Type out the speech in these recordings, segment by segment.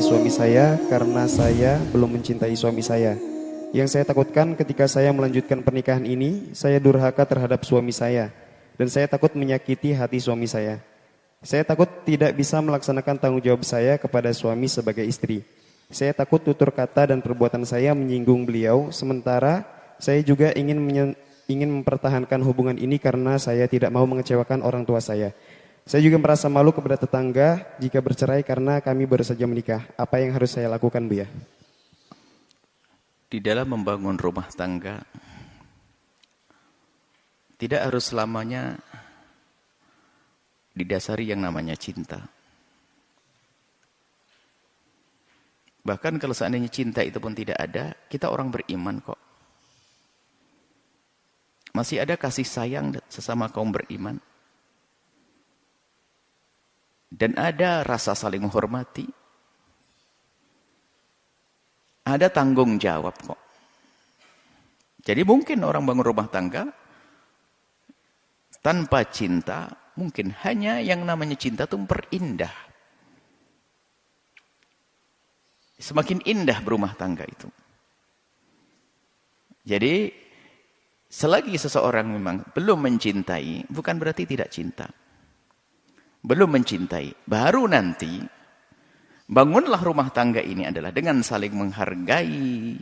suami saya karena saya belum mencintai suami saya. Yang saya takutkan ketika saya melanjutkan pernikahan ini, saya durhaka terhadap suami saya. Dan saya takut menyakiti hati suami saya. Saya takut tidak bisa melaksanakan tanggung jawab saya kepada suami sebagai istri. Saya takut tutur kata dan perbuatan saya menyinggung beliau, sementara saya juga ingin mempertahankan hubungan ini karena saya tidak mau mengecewakan orang tua saya. Saya juga merasa malu kepada tetangga jika bercerai karena kami baru saja menikah. Apa yang harus saya lakukan, Bu ya? Di dalam membangun rumah tangga, tidak harus selamanya didasari yang namanya cinta. Bahkan kalau seandainya cinta itu pun tidak ada, kita orang beriman kok. Masih ada kasih sayang sesama kaum beriman. Dan ada rasa saling menghormati. Ada tanggung jawab kok. Jadi mungkin orang bangun rumah tangga tanpa cinta, mungkin hanya yang namanya cinta itu memperindah. Semakin indah berumah tangga itu. Jadi, selagi seseorang memang belum mencintai, bukan berarti tidak cinta. Belum mencintai, baru nanti, bangunlah rumah tangga ini adalah dengan saling menghargai,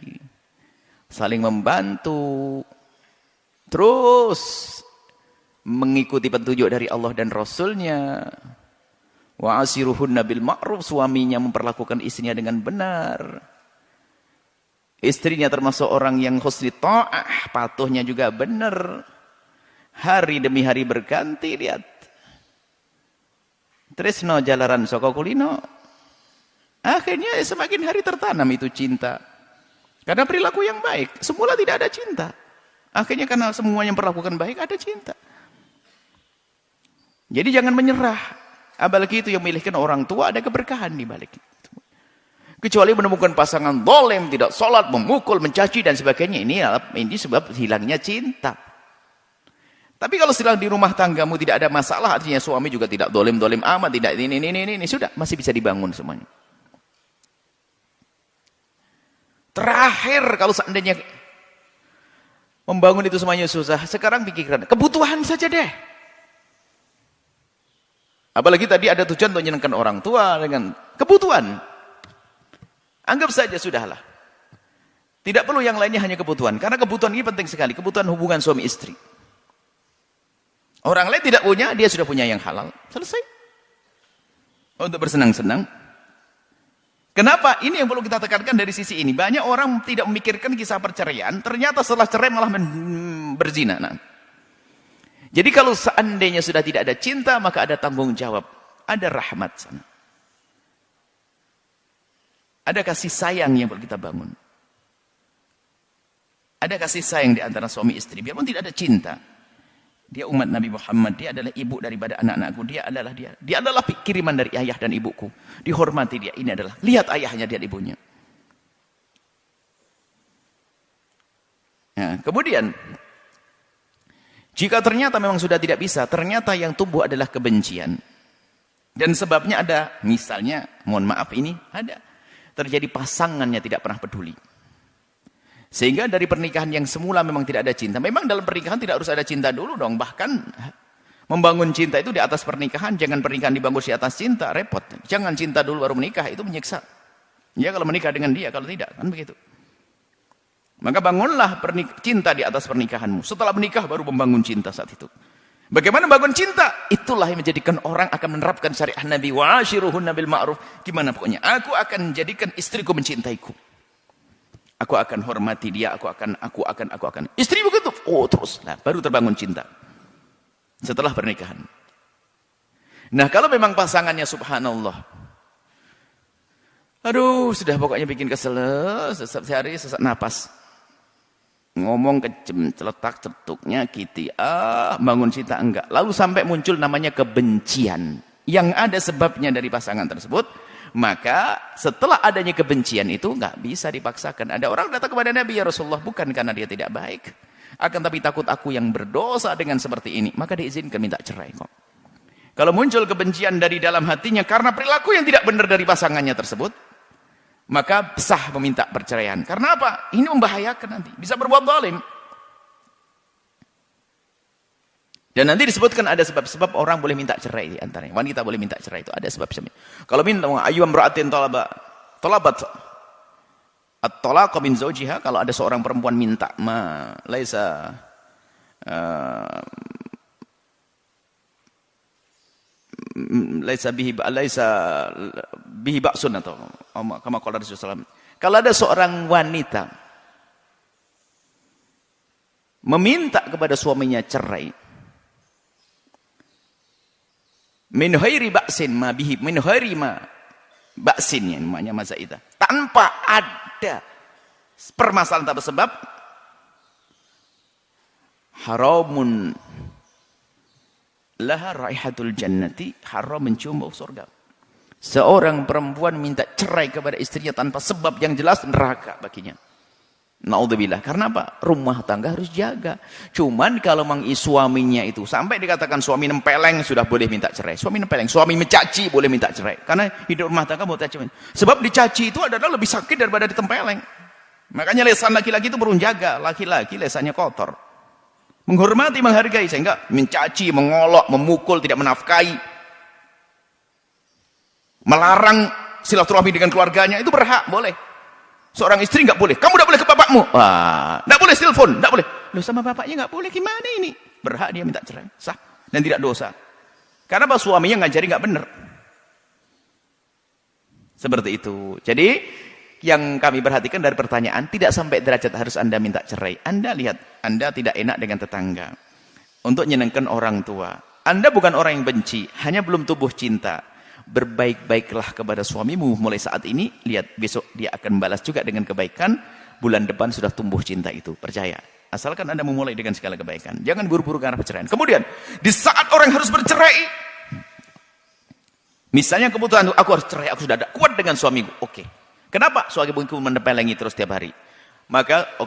saling membantu, terus mengikuti petunjuk dari Allah dan Rasulnya. Wa asiruhunna bil ma'ruf, suaminya memperlakukan istrinya dengan benar. Istrinya termasuk orang yang husni ta'ah, patuhnya juga benar. Hari demi hari berganti, lihat. Tresno jalaran saka kulino. Akhirnya semakin hari tertanam itu cinta. Karena perilaku yang baik, semula tidak ada cinta. Akhirnya karena semuanya memperlakukan baik, ada cinta. Jadi jangan menyerah. Apalagi itu yang memilihkan orang tua, ada keberkahan di balik itu. Kecuali menemukan pasangan zalim, tidak sholat, memukul, mencaci dan sebagainya. Ini sebab hilangnya cinta. Tapi kalau sedang di rumah tanggamu tidak ada masalah, artinya suami juga tidak zalim amat, tidak ini, sudah masih bisa dibangun semuanya. Terakhir kalau seandainya membangun itu semuanya susah, sekarang pikirkan kebutuhan saja deh. Apalagi tadi ada tujuan untuk menyenangkan orang tua dengan kebutuhan. Anggap saja sudahlah. Tidak perlu yang lainnya, hanya kebutuhan. Karena kebutuhan ini penting sekali. Kebutuhan hubungan suami istri. Orang lain tidak punya, dia sudah punya yang halal. Selesai. Untuk bersenang-senang. Kenapa? Ini yang perlu kita tekankan dari sisi ini. Banyak orang tidak memikirkan kisah perceraian. Ternyata setelah cerai malah berzina. Nah. Jadi kalau seandainya sudah tidak ada cinta, maka ada tanggung jawab. Ada rahmat sana. Ada kasih sayang yang perlu kita bangun. Ada kasih sayang di antara suami istri. Biarpun tidak ada cinta. Dia umat Nabi Muhammad. Dia adalah ibu daripada anak-anakku. Dia adalah kiriman dari ayah dan ibuku. Dihormati dia. Ini adalah, lihat ayahnya, lihat ibunya. Nah, kemudian, jika ternyata memang sudah tidak bisa, ternyata yang tumbuh adalah kebencian. Dan sebabnya ada, misalnya, mohon maaf ini, ada. Terjadi pasangannya tidak pernah peduli. Sehingga dari pernikahan yang semula memang tidak ada cinta. Memang dalam pernikahan tidak harus ada cinta dulu dong. Bahkan membangun cinta itu di atas pernikahan. Jangan pernikahan dibangun di atas cinta, repot. Jangan cinta dulu baru menikah, itu menyiksa. Ya kalau menikah dengan dia, kalau tidak, kan begitu. Maka bangunlah cinta di atas pernikahanmu. Setelah menikah baru membangun cinta saat itu. Bagaimana bangun cinta? Itulah yang menjadikan orang akan menerapkan syariat Nabi. Wa'ashiruhunna bil ma'ruf. Gimana pokoknya? Aku akan menjadikan istriku mencintaiku. Aku akan hormati dia. Aku akan. Istri begitu. Oh terus. Nah, baru terbangun cinta. Setelah pernikahan. Nah kalau memang pasangannya subhanallah. Aduh sudah pokoknya bikin kesel. Sehari sesak napas. Ngomong kejem, celetak, cetuknya, kiti, bangun cinta enggak. Lalu sampai muncul namanya kebencian. Yang ada sebabnya dari pasangan tersebut. Maka setelah adanya kebencian itu enggak bisa dipaksakan. Ada orang datang kepada Nabi, ya Rasulullah, bukan karena dia tidak baik. Akan tapi takut aku yang berdosa dengan seperti ini. Maka diizinkan minta cerai kok. Kalau muncul kebencian dari dalam hatinya karena perilaku yang tidak benar dari pasangannya tersebut. maka sah meminta perceraian. Karena apa? Ini membahayakan nanti, bisa berbuat zalim. Dan nanti disebutkan ada sebab-sebab orang boleh minta cerai di antaranya. Wanita boleh minta cerai itu ada sebab-sebabnya. Kalau minta ayyum ra'atin talabat at-talaqa min zawjiha, kalau ada seorang perempuan minta laisa bihi ba'sun atau kama qala Rasulullah SAW. Kalau ada seorang wanita meminta kepada suaminya cerai min ghairi ba'sin ma bihi min ghairi ma ba'sin, yang namanya mazaidah, tanpa ada permasalahan tanpa sebab, haramun laha raihatul jannati, haram mencium bau surga. Seorang perempuan minta cerai kepada istrinya tanpa sebab yang jelas, neraka baginya. Naudzubillah. Karena apa? Rumah tangga harus jaga. Cuman kalau suaminya itu sampai dikatakan suami nempeleng, sudah boleh minta cerai. Suami nempeleng, suami mencaci boleh minta cerai. Karena hidup rumah tangga mau caci. Sebab dicaci itu adalah lebih sakit daripada ditempeleng. Makanya lesan laki-laki itu perlu jaga. Laki-laki lesannya kotor. Menghormati, menghargai, sehingga mencaci, mengolok, memukul, tidak menafkahi, melarang silaturahmi dengan keluarganya, itu berhak, boleh. Seorang istri nggak boleh, kamu nggak boleh ke bapakmu, wah, nggak boleh telepon, nggak boleh. Loh, sama bapaknya nggak boleh, gimana ini? Berhak dia minta cerai, sah dan tidak dosa. Karena apa? Suaminya ngajari nggak benar. Seperti itu. Jadi yang kami perhatikan dari pertanyaan, tidak sampai derajat harus Anda minta cerai. Anda lihat, Anda tidak enak dengan tetangga untuk menyenangkan orang tua. Anda bukan orang yang benci, hanya belum tumbuh cinta. Berbaik-baiklah kepada suamimu mulai saat ini. Lihat, besok dia akan balas juga dengan kebaikan. Bulan depan sudah tumbuh cinta itu, percaya. Asalkan Anda memulai dengan segala kebaikan. Jangan buru-buru ke arah perceraian. Kemudian, di saat orang harus bercerai, misalnya kebutuhan, aku harus cerai, aku sudah ada kuat dengan suamiku. Oke. Kenapa? Suamiku menepelengi terus tiap hari. Maka,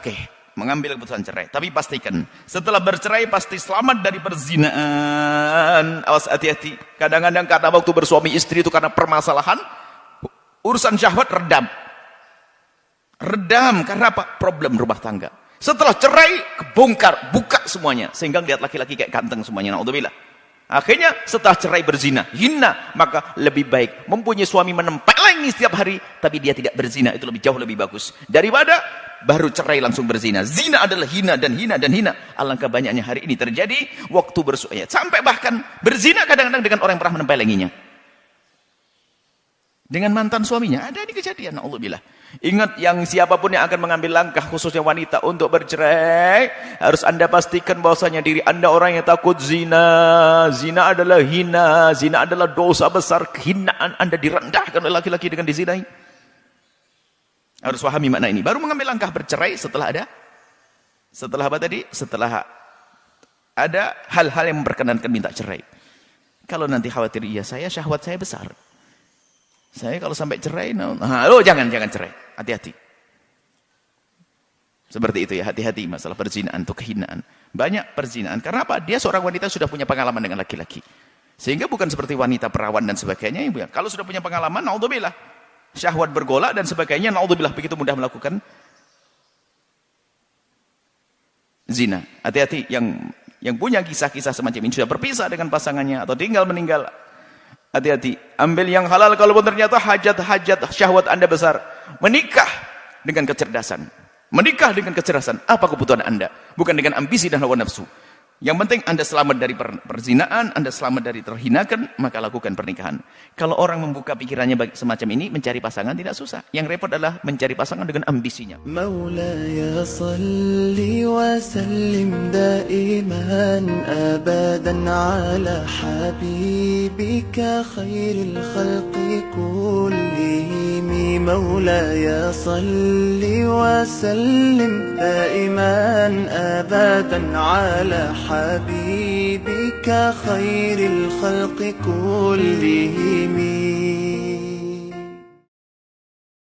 mengambil keputusan cerai. Tapi pastikan, setelah bercerai pasti selamat dari perzinaan. Awas, hati-hati. Kadang-kadang karena waktu bersuami istri itu karena permasalahan, urusan syahwat redam. Redam, karena apa? Problem rumah tangga. Setelah cerai, kebongkar, buka semuanya. Sehingga lihat laki-laki kayak ganteng semuanya. Naudzubillah. Akhirnya setelah cerai berzina, hina, maka lebih baik mempunyai suami menempeleng setiap hari, tapi dia tidak berzina, itu lebih jauh lebih bagus daripada baru cerai langsung berzina. Zina adalah hina dan hina dan hina. Alangkah banyaknya hari ini terjadi waktu bersuami, sampai bahkan berzina kadang-kadang dengan orang yang pernah menempelenginya, dengan mantan suaminya. Ada di kejadian. Naudzubillah. Ingat, yang siapapun yang akan mengambil langkah, khususnya wanita, untuk bercerai, harus Anda pastikan bahwasanya diri Anda orang yang takut zina. Zina adalah hina, zina adalah dosa besar, kehinaan. Anda direndahkan oleh laki-laki dengan dizinai. Harus pahami makna ini. Baru mengambil langkah bercerai setelah apa tadi? Setelah ada hal-hal yang memperkenankan minta cerai. Kalau nanti khawatir, iya syahwat saya besar, saya kalau sampai cerai, jangan cerai, hati-hati. Seperti itu ya, hati-hati masalah perzinaan itu kehinaan. Banyak perzinaan, karena apa? Dia seorang wanita sudah punya pengalaman dengan laki-laki. Sehingga bukan seperti wanita perawan dan sebagainya. Kalau sudah punya pengalaman, naudzubillah, syahwat bergolak dan sebagainya, naudzubillah, begitu mudah melakukan zina. Hati-hati yang punya kisah-kisah semacam ini, sudah berpisah dengan pasangannya atau tinggal meninggal. Hati-hati, ambil yang halal. Kalau ternyata hajat syahwat Anda besar, menikah dengan kecerdasan. Menikah dengan kecerdasan. Apa kebutuhan Anda? Bukan dengan ambisi dan hawa nafsu. Yang penting Anda selamat dari perzinaan, Anda selamat dari terhinakan, maka lakukan pernikahan. Kalau orang membuka pikirannya semacam ini, mencari pasangan tidak susah. Yang repot adalah mencari pasangan dengan ambisinya. Maulaya salli wa sallim daiman abadan ala habibika khairil khalqi kullihim. Maulaya salli wa sallim daiman abadan ala حبيبك خير الخلق كلهم